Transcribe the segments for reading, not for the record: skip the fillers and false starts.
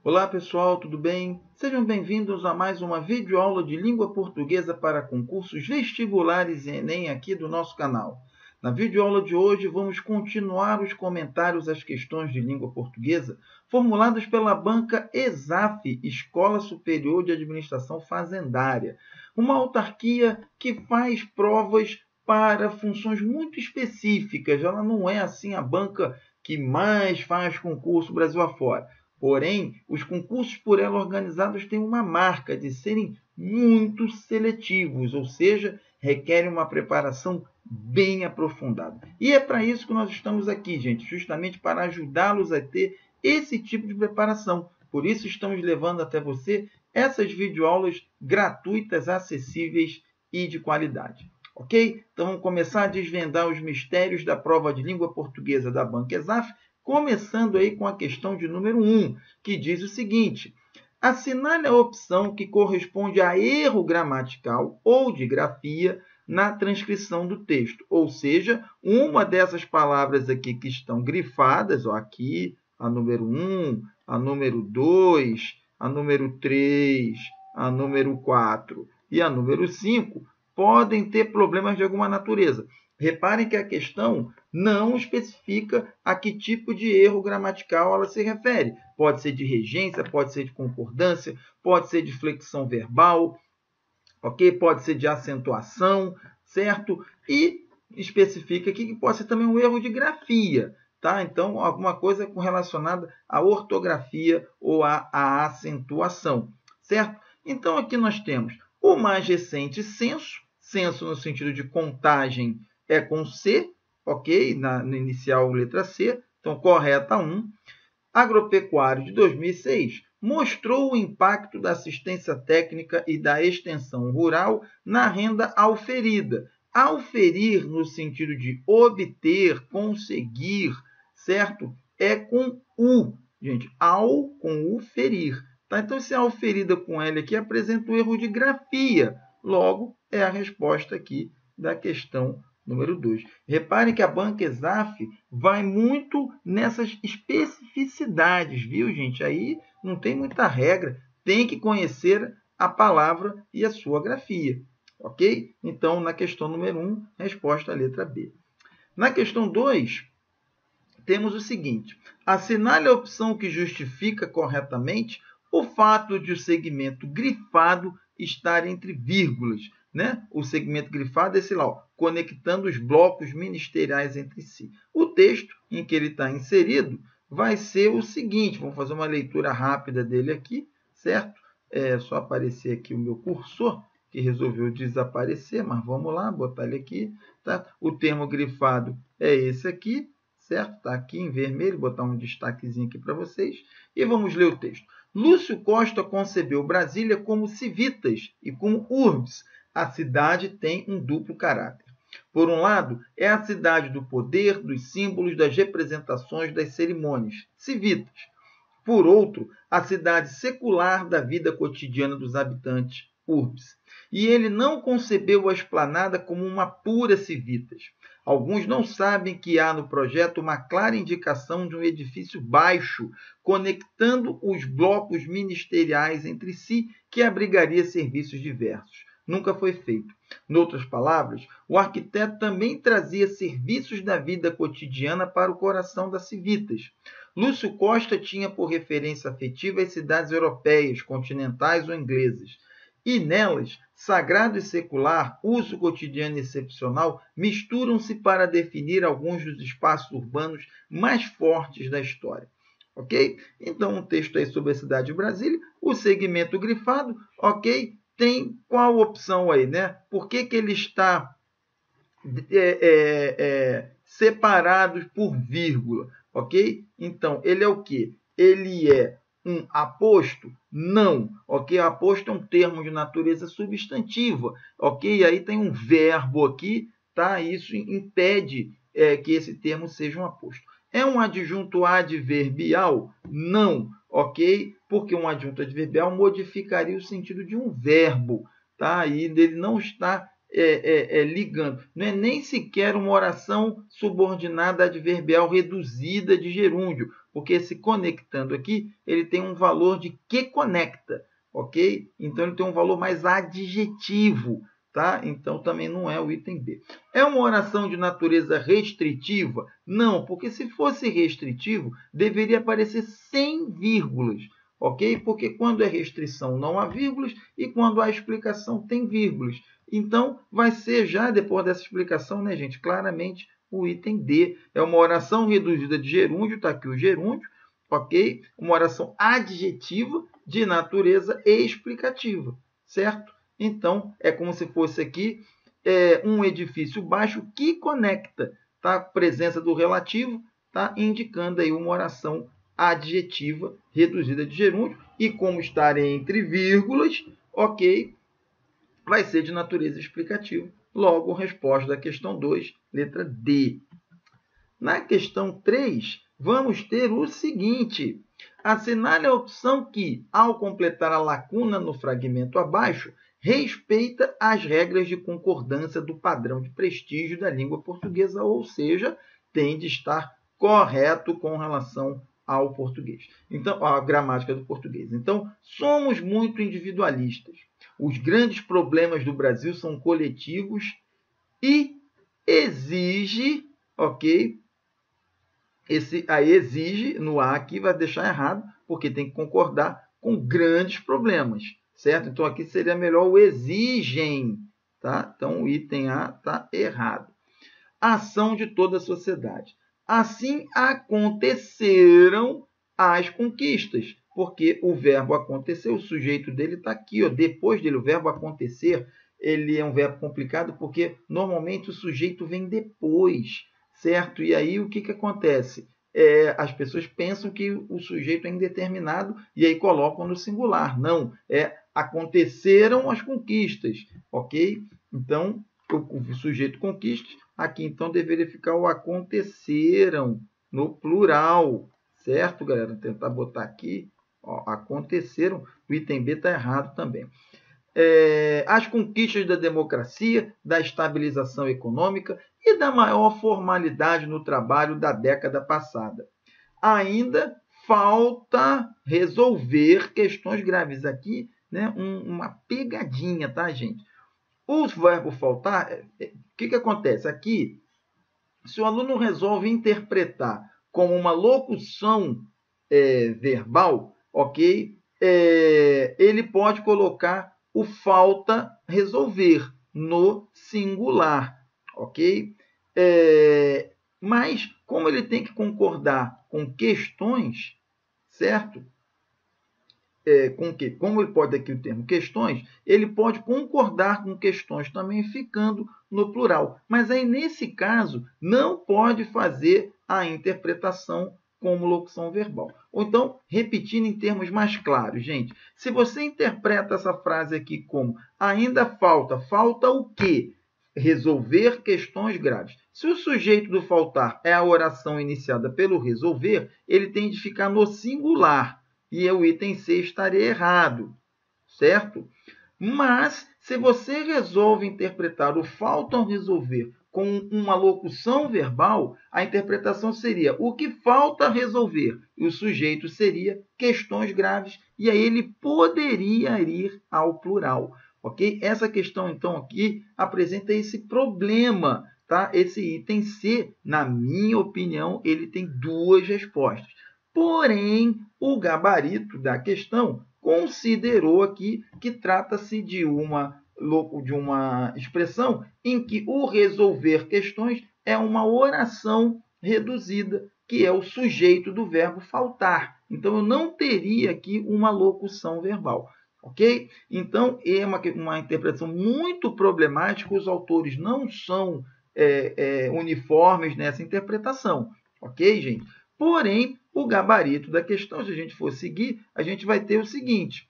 Olá pessoal, tudo bem? Sejam bem-vindos a mais uma videoaula de língua portuguesa para concursos vestibulares e Enem aqui do nosso canal. Na videoaula de hoje vamos continuar os comentários às questões de língua portuguesa formuladas pela banca ESAF, Escola Superior de Administração Fazendária, uma autarquia que faz provas para funções muito específicas. Ela não é assim a banca que mais faz concurso Brasil afora. Porém, os concursos por ela organizados têm uma marca de serem muito seletivos, ou seja, requerem uma preparação bem aprofundada. E é para isso que nós estamos aqui, gente, justamente para ajudá-los a ter esse tipo de preparação. Por isso estamos levando até você essas videoaulas gratuitas, acessíveis e de qualidade. Ok? Então vamos começar a desvendar os mistérios da prova de língua portuguesa da Banca ESAF, começando aí com a questão de número 1, que diz o seguinte: assinale a opção que corresponde a erro gramatical ou de grafia na transcrição do texto. Ou seja, uma dessas palavras aqui que estão grifadas, ó, aqui, a número 1, a número 2, a número 3, a número 4 e a número 5, podem ter problemas de alguma natureza. Reparem que a questão não especifica a que tipo de erro gramatical ela se refere. Pode ser de regência, pode ser de concordância, pode ser de flexão verbal, ok? Pode ser de acentuação, certo? E especifica aqui que pode ser também um erro de grafia, tá? Então, alguma coisa relacionada à ortografia ou à acentuação, certo? Então, aqui nós temos o mais recente censo, censo no sentido de contagem é com C, ok? No inicial, letra C. Então, correta 1. Agropecuário de 2006 mostrou o impacto da assistência técnica e da extensão rural na renda auferida. Auferir, no sentido de obter, conseguir, certo? É com U, gente. Ao com U, ferir. Tá? Então, se é auferida com L aqui, apresenta um erro de grafia. Logo, é a resposta aqui da questão número 2. Reparem que a banca ESAF vai muito nessas especificidades, viu, gente? Aí não tem muita regra, tem que conhecer a palavra e a sua grafia, ok? Então, na questão número 1, resposta a letra B. Na questão 2, temos o seguinte: assinale a opção que justifica corretamente o fato de o segmento grifado estar entre vírgulas. Né? O segmento grifado é esse lá, ó, conectando os blocos ministeriais entre si. O texto em que ele está inserido vai ser o seguinte, vamos fazer uma leitura rápida dele aqui, certo? É só aparecer aqui o meu cursor, que resolveu desaparecer, mas vamos lá, botar ele aqui. Tá? O termo grifado é esse aqui, certo? Está aqui em vermelho, botar um destaquezinho aqui para vocês. E vamos ler o texto. Lúcio Costa concebeu Brasília como civitas e como urbs. A cidade tem um duplo caráter. Por um lado, é a cidade do poder, dos símbolos, das representações, das cerimônias, civitas. Por outro, a cidade secular da vida cotidiana dos habitantes, urbs. E ele não concebeu a esplanada como uma pura civitas. Alguns não sabem que há no projeto uma clara indicação de um edifício baixo, conectando os blocos ministeriais entre si, que abrigaria serviços diversos. Nunca foi feito. Noutras palavras, o arquiteto também trazia serviços da vida cotidiana para o coração das civitas. Lúcio Costa tinha por referência afetiva as cidades europeias, continentais ou inglesas. E nelas, sagrado e secular, uso cotidiano e excepcional, misturam-se para definir alguns dos espaços urbanos mais fortes da história. Ok? Então, um texto aí sobre a cidade de Brasília, o segmento grifado, ok? Tem qual opção aí, né? Por que ele está separado por vírgula, ok? Então, ele é o quê? Ele é um aposto? Não, ok? Aposto é um termo de natureza substantiva, ok? Aí tem um verbo aqui, tá? Isso impede que esse termo seja um aposto. É um adjunto adverbial? Não, ok? Porque um adjunto adverbial modificaria o sentido de um verbo, tá? E ele não está ligando. Não é nem sequer uma oração subordinada adverbial reduzida de gerúndio, porque esse conectando aqui, ele tem um valor de que conecta, ok? Então, ele tem um valor mais adjetivo, tá? Então, também não é o item B. É uma oração de natureza restritiva? Não, porque se fosse restritivo, deveria aparecer sem vírgulas, ok? Porque quando é restrição não há vírgulas e quando há explicação tem vírgulas. Então, vai ser já, depois dessa explicação, né, gente, claramente o item D. É uma oração reduzida de gerúndio, está aqui o gerúndio, ok? Uma oração adjetiva de natureza explicativa, certo? Então, é como se fosse aqui um edifício baixo que conecta, tá? A presença do relativo, tá? Indicando aí uma oração adjetiva reduzida de gerúndio. E como estar entre vírgulas, ok, vai ser de natureza explicativa. Logo, resposta da questão 2, letra D. Na questão 3, vamos ter o seguinte. Assinale a opção que, ao completar a lacuna no fragmento abaixo, respeita as regras de concordância do padrão de prestígio da língua portuguesa, ou seja, tem de estar correto com relação ao português. Então, a gramática do português. Então, somos muito individualistas. Os grandes problemas do Brasil são coletivos e exige, ok? Esse aí exige, no A aqui vai deixar errado, porque tem que concordar com grandes problemas, certo? Então, aqui seria melhor o exigem, tá? Então, o item A está errado. Ação de toda a sociedade. Assim aconteceram as conquistas, porque o verbo acontecer, o sujeito dele está aqui, ó, depois dele, o verbo acontecer, ele é um verbo complicado, porque normalmente o sujeito vem depois, certo? E aí o que acontece? As pessoas pensam que o sujeito é indeterminado e aí colocam no singular. Não, aconteceram as conquistas, ok? Então, o sujeito conquistas, aqui então deveria ficar o aconteceram no plural, certo, galera? Vou tentar botar aqui, ó, aconteceram, o item B está errado também. As conquistas da democracia, da estabilização econômica e da maior formalidade no trabalho da década passada. Ainda falta resolver questões graves aqui, né? Uma pegadinha, tá, gente? O verbo faltar, o que acontece? Aqui, se o aluno resolve interpretar como uma locução verbal, ok? Ele pode colocar o falta resolver no singular, ok? Mas, como ele tem que concordar com questões, certo? Como ele pode aqui o termo questões, ele pode concordar com questões também ficando no plural. Mas aí, nesse caso, não pode fazer a interpretação como locução verbal. Ou então, repetindo em termos mais claros, gente, se você interpreta essa frase aqui como ainda falta o quê? Resolver questões graves. Se o sujeito do faltar é a oração iniciada pelo resolver, ele tem de ficar no singular. E o item C estaria errado, certo? Mas, se você resolve interpretar o faltam resolver com uma locução verbal, a interpretação seria o que falta resolver. E o sujeito seria questões graves, e aí ele poderia ir ao plural. Ok? Essa questão, então, aqui apresenta esse problema. Tá? Esse item C, na minha opinião, ele tem duas respostas. Porém, o gabarito da questão considerou aqui que trata-se de uma expressão em que o resolver questões é uma oração reduzida, que é o sujeito do verbo faltar. Então, eu não teria aqui uma locução verbal. Ok? Então, é uma interpretação muito problemática. Os autores não são uniformes nessa interpretação. Ok, gente? Porém, o gabarito da questão, se a gente for seguir, a gente vai ter o seguinte,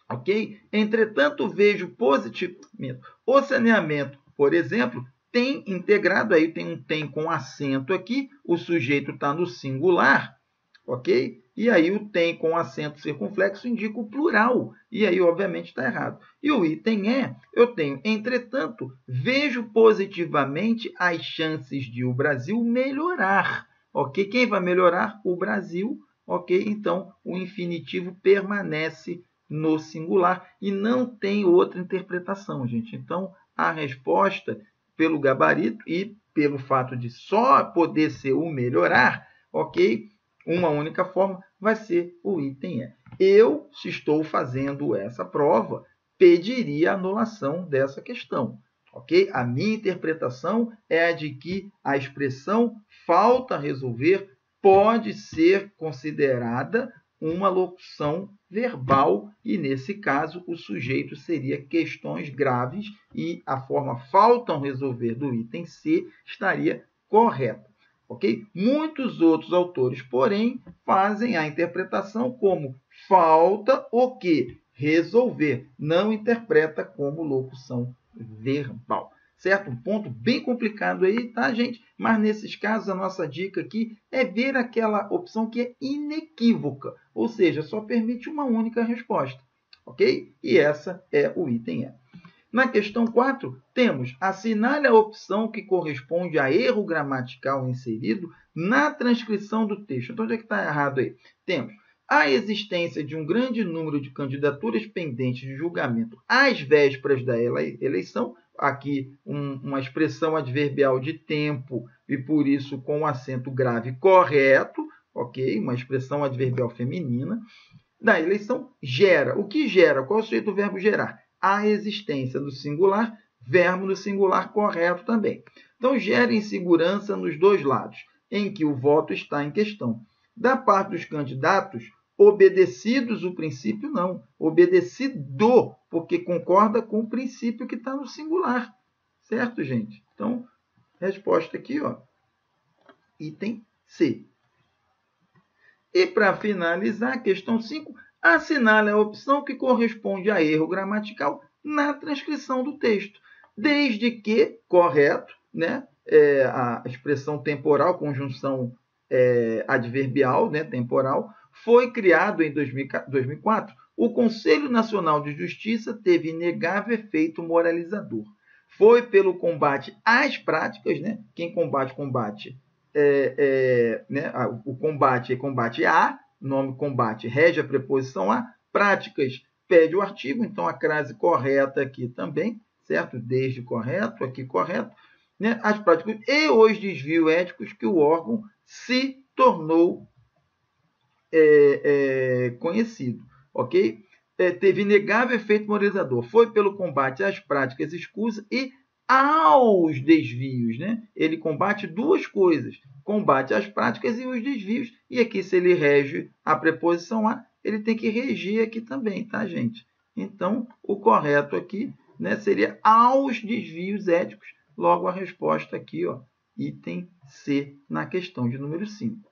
ok? Entretanto, vejo positivamente. O saneamento, por exemplo, tem integrado, aí tem um tem com acento aqui, o sujeito está no singular, ok? E aí o tem com acento circunflexo indica o plural, e aí obviamente está errado. E o item eu tenho, entretanto, vejo positivamente as chances de o Brasil melhorar. ok? Quem vai melhorar? O Brasil, ok? Então, o infinitivo permanece no singular e não tem outra interpretação, gente. Então, a resposta, pelo gabarito e pelo fato de só poder ser o melhorar, ok? Uma única forma vai ser o item E. Eu, se estou fazendo essa prova, pediria a anulação dessa questão. Ok? A minha interpretação é a de que a expressão falta resolver pode ser considerada uma locução verbal e, nesse caso, o sujeito seria questões graves e a forma faltam resolver do item C estaria correta. Ok? Muitos outros autores, porém, fazem a interpretação como falta o quê? Resolver. Não interpreta como locução verbal. Certo? Um ponto bem complicado aí, tá, gente? Mas nesses casos, a nossa dica aqui é ver aquela opção que é inequívoca, ou seja, só permite uma única resposta. Ok? E essa é o item E. Na questão 4, temos assinale a opção que corresponde a erro gramatical inserido na transcrição do texto. Então, onde é que está errado aí? Temos a existência de um grande número de candidaturas pendentes de julgamento às vésperas da eleição, aqui uma expressão adverbial de tempo e, por isso, com acento grave correto, ok? Uma expressão adverbial feminina, da eleição gera. O que gera? Qual é o sujeito do verbo gerar? A existência do singular, verbo no singular correto também. Então, gera insegurança nos dois lados, em que o voto está em questão. Da parte dos candidatos, obedecidos o princípio, não. Obedecido, porque concorda com o princípio que está no singular. Certo, gente? Então, resposta aqui, ó, item C. E, para finalizar, a questão 5, assinale a opção que corresponde a erro gramatical na transcrição do texto, desde que, correto, né, a expressão temporal, conjunção adverbial, né, temporal, foi criado em 2004. O Conselho Nacional de Justiça teve inegável efeito moralizador. Foi pelo combate às práticas, né, quem combate, né, o combate é combate a, nome combate rege a preposição a, práticas pede o artigo, então a crase correta aqui também, certo? Desde correto, aqui correto, né? As práticas e os desvios éticos que o órgão se tornou conhecido, ok? Teve inegável efeito moralizador, foi pelo combate às práticas escusas e aos desvios, né? Ele combate duas coisas, combate as práticas e os desvios, e aqui se ele rege a preposição a, ele tem que regir aqui também, tá, gente? Então, o correto aqui, né, seria aos desvios éticos, logo a resposta aqui, ó, item C, na questão de número 5.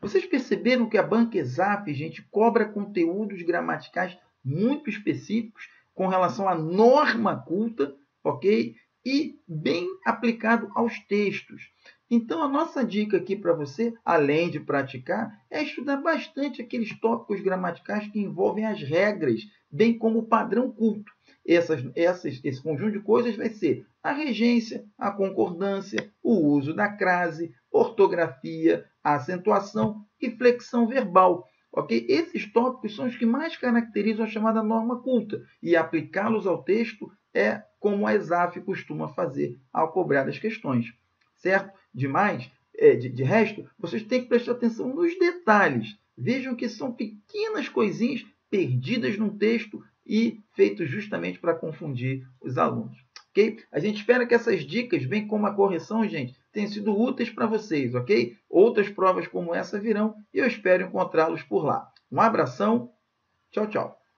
Vocês perceberam que a Banquezap, gente, cobra conteúdos gramaticais muito específicos com relação à norma culta, ok? E bem aplicado aos textos. Então, a nossa dica aqui para você, além de praticar, é estudar bastante aqueles tópicos gramaticais que envolvem as regras, bem como o padrão culto. Esse conjunto de coisas vai ser a regência, a concordância, o uso da crase, ortografia, a acentuação e flexão verbal. Okay? Esses tópicos são os que mais caracterizam a chamada norma culta, e aplicá-los ao texto é como a ESAF costuma fazer ao cobrar das questões. Certo? De resto, vocês têm que prestar atenção nos detalhes. Vejam que são pequenas coisinhas perdidas num texto e feitos justamente para confundir os alunos. Okay? A gente espera que essas dicas, bem como a correção, gente, tenham sido úteis para vocês, ok? Outras provas como essa virão e eu espero encontrá-los por lá. Um abração, tchau, tchau.